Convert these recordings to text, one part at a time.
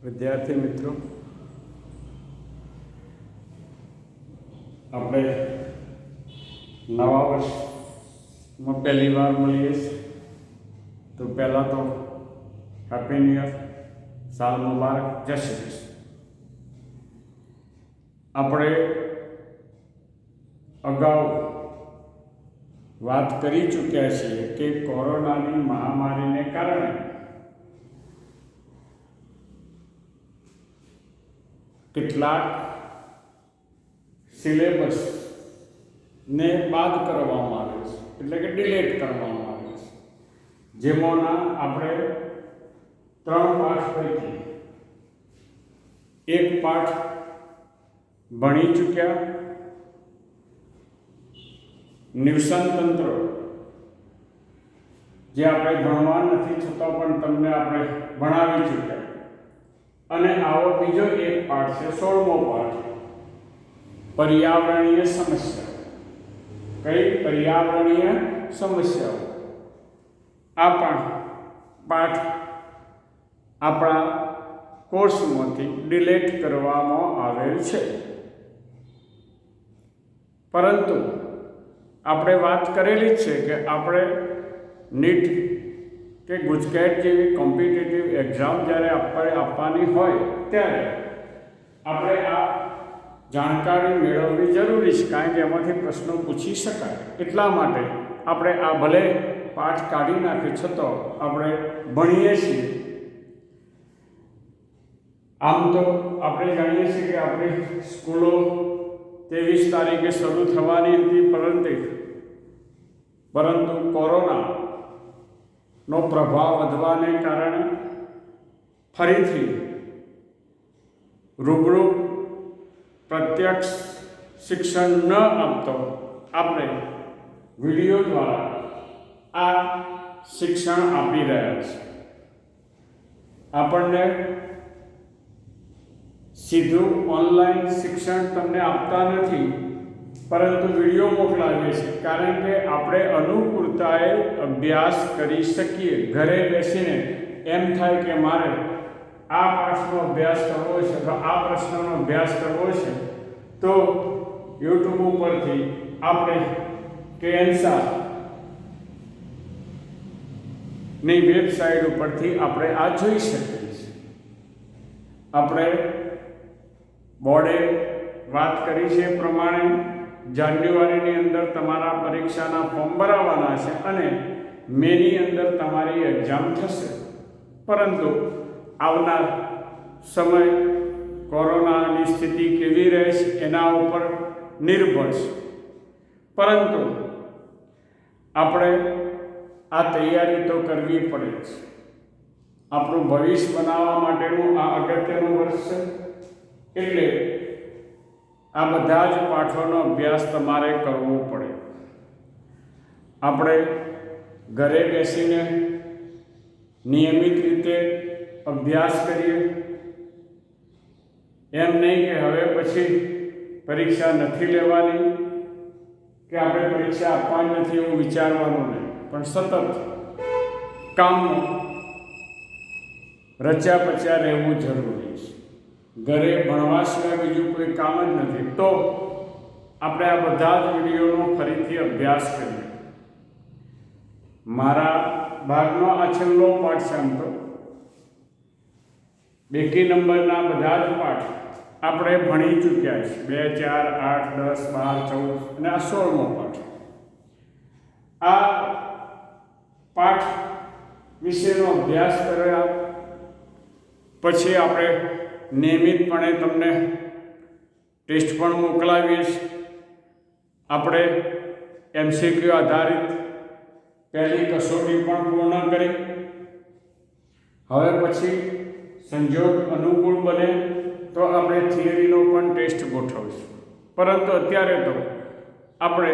વિદ્યાર્થી મિત્રો, આપણે નવા વર્ષમાં પહેલી વાર મળીએ છીએ, તો પહેલાં તો હેપી ન્યૂ યર, સાલ મુબારક, જય શ્રી કૃષ્ણ. આપણે અગાઉ વાત કરી ચૂક્યા છીએ કે કોરોનાની મહામારીને કારણે કેટલાક સિલેબસને બાદ કરવામાં આવે છે, એટલે કે ડિલેટ કરવામાં આવે છે. જેમાંના આપણે 3 પાઠ પૈકી એક પાઠ ભણી ચૂક્યા, નિવસન તંત્ર, જે આપણે ભણવા નથી છતાં પણ તમને આપણે ભણાવી ચૂક્યા. અને આવો બીજો એક પાઠ છે, 16મો પાઠ, પર્યાવરણીય સમસ્યાઓ. કઈ? પર્યાવરણીય સમસ્યાઓ. આ પણ પાઠ આપણા કોર્સમાંથી ડિલેટ કરવામાં આવેલ છે. પરંતુ આપણે વાત કરેલી જ છે કે આપણે નીટ કે ગુજકેટ જેવી કોમ્પિટિટિવ એક્ઝામ જ્યારે આપવાની હોય ત્યારે આપણે આ જાણકારી મેળવવી જરૂરી છે, કારણ કે એમાંથી પ્રશ્નો પૂછી શકાય. એટલા માટે આપણે આ ભલે પાઠ કાઢી નાખી છતાં આપણે ભણીએ છીએ. આમ તો આપણે જાણીએ છીએ કે આપણી સ્કૂલો 23 તારીખે શરૂ થવાની હતી, પરંતુ કોરોનાનો પ્રભાવ વધવાને કારણે ફરીથી રૂબરૂ પ્રત્યક્ષ શિક્ષણ ન આપતો આપણે વિડીયો દ્વારા આ શિક્ષણ આપી રહ્યા છીએ. આપણને સીધું ઓનલાઈન શિક્ષણ તમને આપતા નથી, પરંતુ વિડીયો મોકલાવીએ છીએ, કારણ કે આપણે અનુકૂળતાએ અભ્યાસ કરી શકીએ. ઘરે બેસીને એમ થાય કે મારે આ પાઠનો અભ્યાસ કરવો છે અથવા આ પ્રશ્નનો અભ્યાસ કરવો છે, તો યુટ્યુબ ઉપરથી આપણે કેએનસાની વેબસાઇટ ઉપરથી આપણે આ જોઈ શકીએ છીએ. આપણે બોર્ડે વાત કરી છે એ પ્રમાણે જાન્યુઆરીની અંદર તમારા પરીક્ષાના ફોર્મ ભરાવાના છે અને મેની અંદર તમારી એક્ઝામ થશે. પરંતુ આવનાર સમય કોરોનાની સ્થિતિ કેવી રહે છે એના ઉપર નિર્ભર છે. પરંતુ આપણે આ તૈયારી તો કરવી પડે છે. આપણું ભવિષ્ય બનાવવા માટેનું આ અગત્યનું વર્ષ છે, એટલે આ બધા જ પાઠોનો અભ્યાસ તમારે કરવો પડે. આપણે ઘરે બેસીને નિયમિત રીતે અભ્યાસ કરીએ. એમ નહીં કે હવે પછી પરીક્ષા નથી લેવાની કે આપણે પરીક્ષા આપવાની નથી એવું વિચારવાનું નહીં, પણ સતત કામમાં રચ્યા પચ્યા રહેવું જરૂરી છે. ઘરે ભણવા સિવાય બીજું કોઈ કામ જ નથી, તો આપણે આ બધા જ વિડીયોનો ફરીથી અભ્યાસ કરીએ. મારા ભાગનો આ છેલ્લો પાઠ છે. આમ તો બેકી નંબરના બધા જ પાઠ આપણે ભણી ચૂક્યા છે. 2, 4, 8, 10, 12, 14 અને આ 16મો પાઠ. આ પાઠ વિશેનો અભ્યાસ કર્યા પછી આપણે નિયમિતપણે તમને ટેસ્ટ પણ મોકલાવીએ છીએ. આપણે MCQ આધારિત પહેલી કસોટી પણ પૂર્ણ કરી. હવે પછી સંજોગ અનુકૂળ બને તો આપણે થિયરીનો પણ ટેસ્ટ ગોઠવીશું. પરંતુ અત્યારે તો આપણે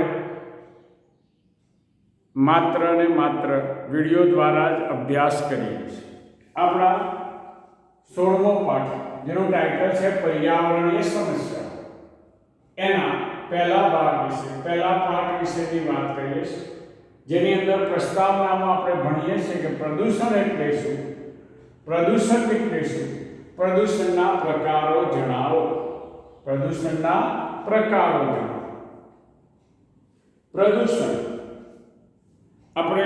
માત્ર ને માત્ર વિડીયો દ્વારા જ અભ્યાસ કરીએ છીએ. આપણા 16મો પાઠ, જેનું ટાઇટલ છે પર્યાવરણીય સમસ્યાઓ, એના પહેલા પાઠ વિશેની વાત કરીએ છીએ. જેની અંદર પ્રસ્તાવનામાં આપણે ભણીએ છીએ કે પ્રદૂષણ એટલે શું, પ્રદૂષણ એટલે શું, પ્રદૂષણના પ્રકારો જણાવો. પ્રદૂષણના પ્રકારો જણાવો. પ્રદૂષણ આપણે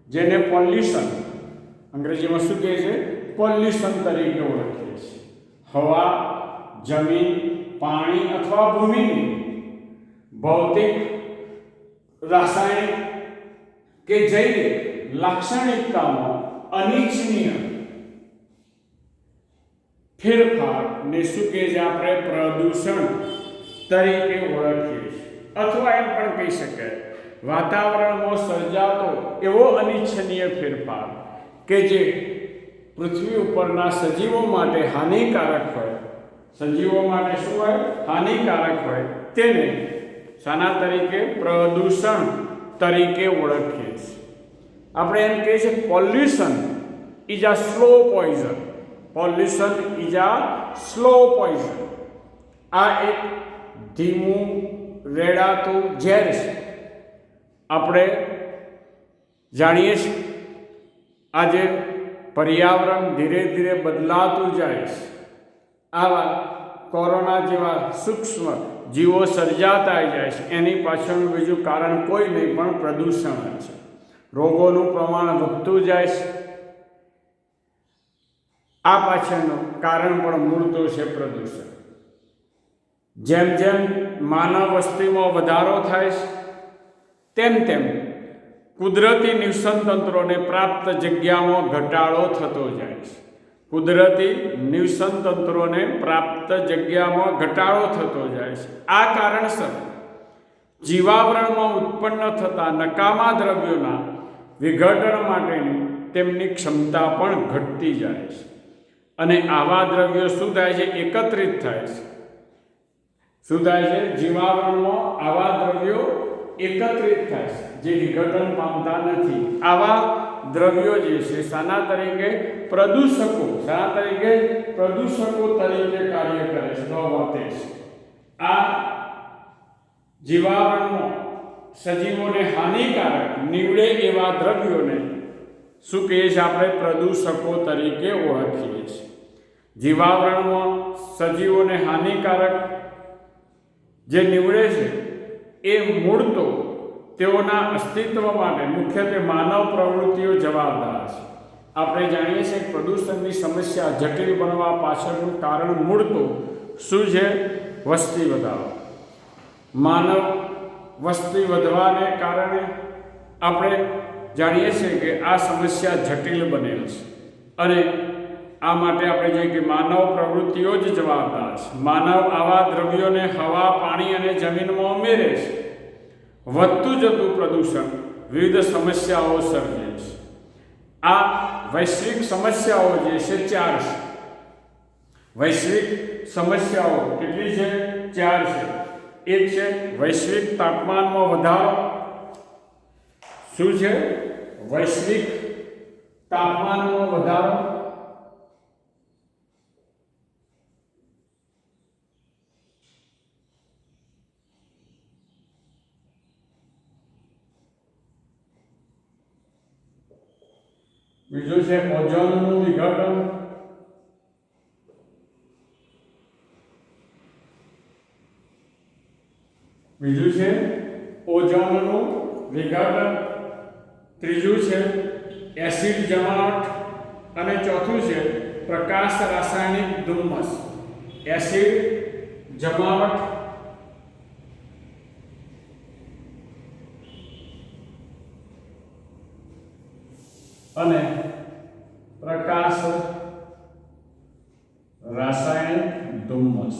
જેને પોલ્યુશન અંગ્રેજીમાં શું કહે છે? પોલ્યુશન તરીકે ઓળખીએ છીએ. હવા, જમીન, પાણી અથવા ભૂમિની ભૌતિક, રાસાયણિક કે જૈવિક લાક્ષણિકતામાં અનિચ્છનીય ફેરફારને શું કહે છે? આપણે પ્રદૂષણ તરીકે ઓળખીએ છીએ. અથવા એમ પણ કહી શકાય વાતાવરણમાં સર્જાતો એવો અનિચ્છનીય ફેરફાર કે જે પૃથ્વી ઉપરના સજીવો માટે હાનિકારક હોય. સજીવો માટે શું હોય? હાનિકારક હોય. તેને શાના તરીકે? પ્રદૂષણ તરીકે ઓળખીએ છીએ. આપણે એમ કહીએ છીએ pollution is a slow poison. Pollution is a slow poison. આ એક ધીમું રેડાતું ઝેર છે. આપણે જાણીએ છીએ આજે પર્યાવરણ ધીરે ધીરે બદલાતું જાય છે. આવા કોરોના જેવા સૂક્ષ્મ જીવો સર્જાતા જાય છે. એની પાછળનું બીજું કારણ કોઈ નહીં પણ પ્રદૂષણ છે. રોગોનું પ્રમાણ વધતું જાય છે. આ પાછળનું કારણ પણ મૂળ તો છે પ્રદૂષણ. જેમ જેમ માનવ વસ્તીમાં વધારો થાય છે તેમ તેમ કુદરતી નિવસન તંત્રોને પ્રાપ્ત જગ્યામાં ઘટાડો થતો જાય છે. કુદરતી નિવસન તંત્રોને પ્રાપ્ત જગ્યામાં ઘટાડો થતો જાય છે. આ કારણસર જીવાવરણમાં ઉત્પન્ન થતા નકામા દ્રવ્યોના વિઘટન માટેની તેમની ક્ષમતા પણ ઘટતી જાય છે. અને આવા દ્રવ્યો શું થાય છે? એકત્રિત થાય છે. શું થાય છે? જીવાવરણમાં આવા દ્રવ્યો એકત્રિત થાય છે જે વિઘટન પામતા નથી. આવા દ્રવ્યો જે છે શાના તરીકે? પ્રદૂષકો. શાના તરીકે? પ્રદૂષકો તરીકે કાર્ય કરે છે, વર્તે છે. આ જીવાવરણમાં સજીવોને હાનિકારક નીવડે એવા દ્રવ્યોને શું કહીએ છીએ? આપણે પ્રદૂષકો તરીકે ઓળખીએ છીએ. જીવાવરણમાં સજીવોને હાનિકારક જે નીવડે છે એ મૂળ તો તેઓના અસ્તિત્વ માટે મુખ્યત્વે માનવ પ્રવૃત્તિઓ જવાબદાર છે. આપણે જાણીએ છીએ કે પ્રદૂષણની સમસ્યા જટિલ બનવા પાછળનું કારણ મૂળ તો શું છે? વસ્તી વધારો. માનવ વસ્તી વધવાને કારણે આપણે જાણીએ છીએ કે આ સમસ્યા જટિલ બનેલ છે. અને આ માટે આપણે જોઈએ કે માનવ પ્રવૃત્તિઓ જ જવાબદાર છે. માનવ આવા દ્રવ્યોને હવા, પાણી અને જમીનમાં ઉમેરે છે. વધતું જતું પ્રદૂષણ વિવિધ સમસ્યાઓ સર્જે છે. આ વૈશ્વિક સમસ્યાઓ જે છે 4 છે. વૈશ્વિક સમસ્યાઓ કેટલી છે? 4 છે. એક છે વૈશ્વિક તાપમાનમાં વધારો. શું છે? વૈશ્વિક તાપમાનમાં વધારો. બીજું છે ઓઝોનનું વિઘટન. બીજું છે ઓઝોનનું વિઘટન. ત્રીજું છે એસિડ જમાવટ. અને ચોથું છે પ્રકાશ રાસાયણિક ધુમ્મસ. એસિડ જમાવટ, અને પ્રકાશ રાસાયણિક ધુમ્મસ.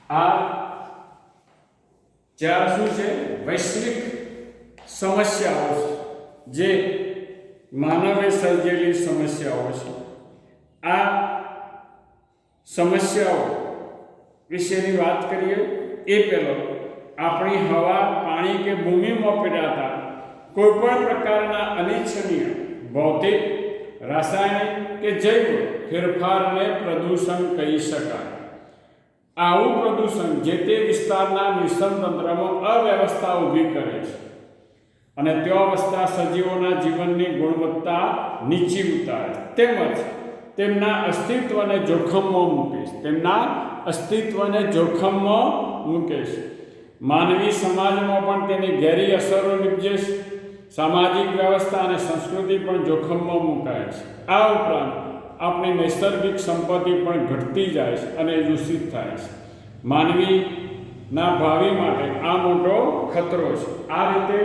આ 4 શું છે? વૈશ્વિક સમસ્યાઓ છે જે માનવે સર્જેલી સમસ્યાઓ છે. આ સમસ્યાઓ વિશેની વાત કરીએ એ પહેલાં આપણી હવા, પાણી કે ભૂમિમાં પીડાતા કોઈપણ પ્રકારના અનિચ્છનીય ભૌતિક, રાસાયણિક કે જૈવ ફેરફારને પ્રદૂષણ કહી શકાય. આવું પ્રદૂષણ જે તે વિસ્તારના નિવસન તંત્રમાં અવ્યવસ્થા ઊભી કરે છે. અને ત્યાં વસતા સજીવોના જીવનની ગુણવત્તા નીચી ઉતારે, તેમજ તેમના અસ્તિત્વને જોખમમાં મૂકે છે. માનવી સમાજમાં પણ તેની ઘેરી અસરો નીપજે છે. સામાજિક વ્યવસ્થા અને સંસ્કૃતિ પણ જોખમમાં મુકાય છે. આ ઉપરાંત આપણી નૈસર્ગિક સંપત્તિ પણ ઘટતી જાય છે અને દૂષિત થાય છે. માનવીના ભાવિ માટે આ મોટો ખતરો છે. આ રીતે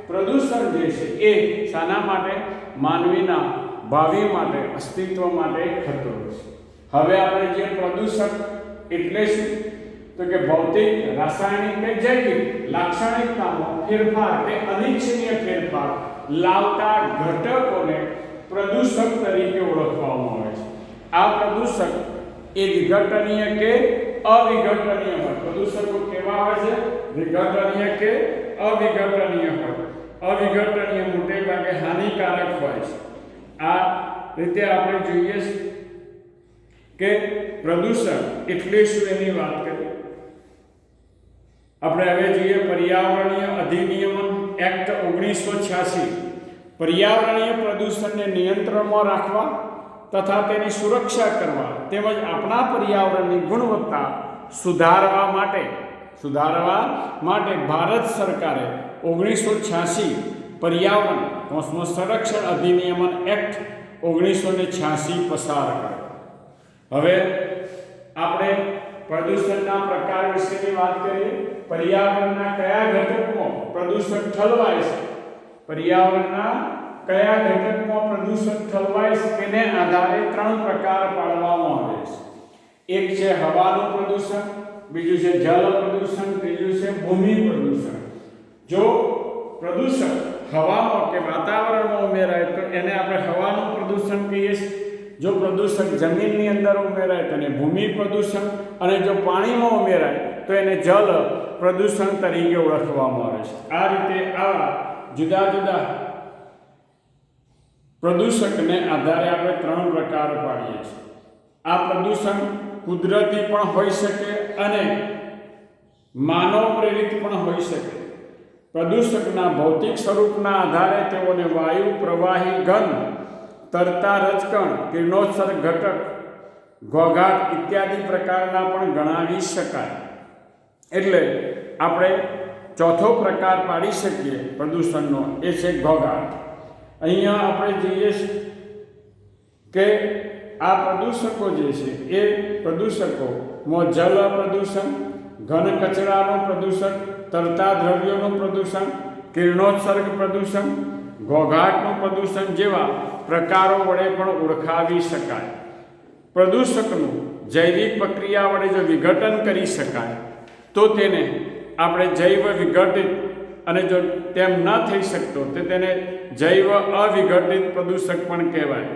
પ્રદૂષણ જે છે એ શાના માટે? માનવીના ભાવિ માટે, અસ્તિત્વ માટે ખતરો છે. હવે આપણે જે પ્રદૂષક એટલે શું? તો કે ભૌતિક, રાસાયણિક કે જૈવિક લાક્ષણિકતામાં ફેરફાર કે અનિચ્છનીય ફેરફાર લાવતા ઘટકોને પ્રદૂષક તરીકે ઓળખવામાં આવે છે. આ પ્રદૂષક એ વિઘટનીય કે અવિઘટનીય હોય. પ્રદૂષકો કેવા હોય છે? વિઘટનીય કે અવિઘટનીય હોય. અવિઘટનીય મોટે ભાગે હાનિકારક હોય છે. આ રીતે આપણે જોઈએ કે પ્રદૂષણ એટલે શું એની વાત કરીએ. આપણે હવે જોઈએ પર્યાવરણીય અધિનિયમન એક્ટ 1986. પર્યાવરણીય પ્રદૂષણને નિયંત્રણમાં રાખવા તથા તેની સુરક્ષા કરવા તેમજ આપણા પર્યાવરણની ગુણવત્તા સુધારવા માટે ભારત સરકારે 1986 પર્યાવરણ સંરક્ષણ અધિનિયમન એક્ટ 1986 પસાર કર્યો. હવે આપણે પ્રદૂષણના પ્રકાર વિશેની વાત કરીએ. પર્યાવરણના કયા ઘટકમાં પ્રદૂષણ ઠલવાય છે? પર્યાવરણના કયા ઘટકમાં પ્રદૂષણ ઠલવાય છે તેને આધારે 3 પ્રકાર પાડવામાં આવે છે. એક છે હવાનું પ્રદૂષણ, બીજું છે જળ પ્રદૂષણ, ત્રીજું છે ભૂમિ પ્રદૂષણ. જો પ્રદૂષણ હવામાં કે વાતાવરણમાં ઉમેરાય તો એને આપણે હવાનું પ્રદૂષણ કહીએ છીએ. જો પ્રદૂષણ જમીનની અંદર ઉમેરાય તો એને ભૂમિ પ્રદૂષણ, અને જો પાણીમાં ઉમેરાય તો એને જળ પ્રદૂષણ તરીકે ઓળખવામાં આવે છે. આ રીતે આવા જુદા જુદા પ્રદૂષકને આધારે આપણે 3 પ્રકાર પાડીએ છીએ. આ પ્રદૂષણ કુદરતી પણ હોઈ શકે અને માનવ પ્રેરિત પણ હોઈ શકે. પ્રદૂષકના ભૌતિક સ્વરૂપના આધારે તેઓને વાયુ, પ્રવાહી, ઘન, તરતા રજકણ, કિરણોત્સર્ગ ઘટક, ઘોંઘાટ ઇત્યાદિ પ્રકારના પણ ગણાવી શકાય. એટલે આપણે ચોથો પ્રકાર પાડી શકીએ પ્રદૂષણનો, એ છે ઘોંઘાટ. અહીંયા આપણે જોઈએ કે આ પ્રદૂષકો જે છે એ પ્રદૂષકોમાં જલ પ્રદૂષણ, ઘન કચરાનું પ્રદૂષણ, તરતા દ્રવ્યોનું પ્રદૂષણ, કિરણોત્સર્ગ પ્રદૂષણ, ઘોંઘાટનું પ્રદૂષણ જેવા પ્રકારો વડે પણ ઓળખાવી શકાય. પ્રદૂષકનું જૈવિક પ્રક્રિયા વડે જો વિઘટન કરી શકાય તો તેને આપણે જૈવ વિઘટિત, અને જો તેમ ન થઈ શકતો તો તેને જૈવ અવિઘટિત પ્રદૂષક પણ કહેવાય.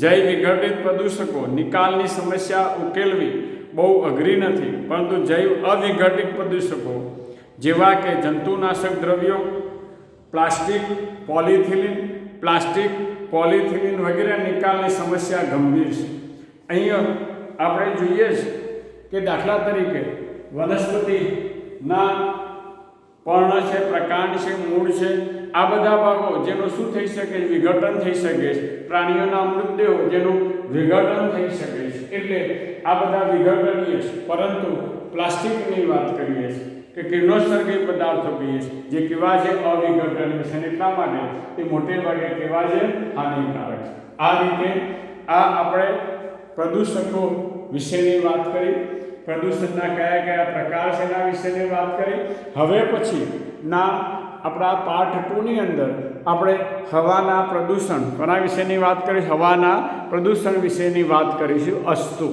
જૈવ વિઘટિત પ્રદૂષકો નિકાલની સમસ્યા ઉકેલવી બહુ અઘરી નથી, પરંતુ જૈવ અવિઘટિત પ્રદૂષકો જેવા કે જંતુનાશક દ્રવ્યો, પ્લાસ્ટિક, પોલિથિલિન વગેરે નિકાલની સમસ્યા ગંભીર છે. અહીંયા આપણે જોઈએ કે દાખલા તરીકે વનસ્પતિના પર્ણ છે, પ્રકાંડ છે, મૂળ છે, આ બધા ભાગો જેનું શું થઈ શકે? વિઘટન થઈ શકે છે. પ્રાણીઓના મૃતદેહો જેનું વિઘટન થઈ શકે છે. એટલે આ બધા વિઘટનીય છે. પરંતુ પ્લાસ્ટિકની વાત કરીએ છીએ કે કિરણોત્સર્ગી પદાર્થો કહીએ છીએ જે કેવા છે? અવિઘટનીય છે. એટલા માટે એ મોટે ભાગે કેવા છે? હાનિકારક છે. આ રીતે આ આપણે પ્રદૂષકો વિશેની વાત કરી. પ્રદૂષણના કયા કયા પ્રકાર છે એના વિશેની વાત કરી. હવે પછીના આપણા પાર્ટ 2 ની અંદર આપણે હવાના પ્રદૂષણ કોના વિશેની વાત કરી? હવાના પ્રદૂષણ વિશેની વાત કરીશું. અસ્તુ.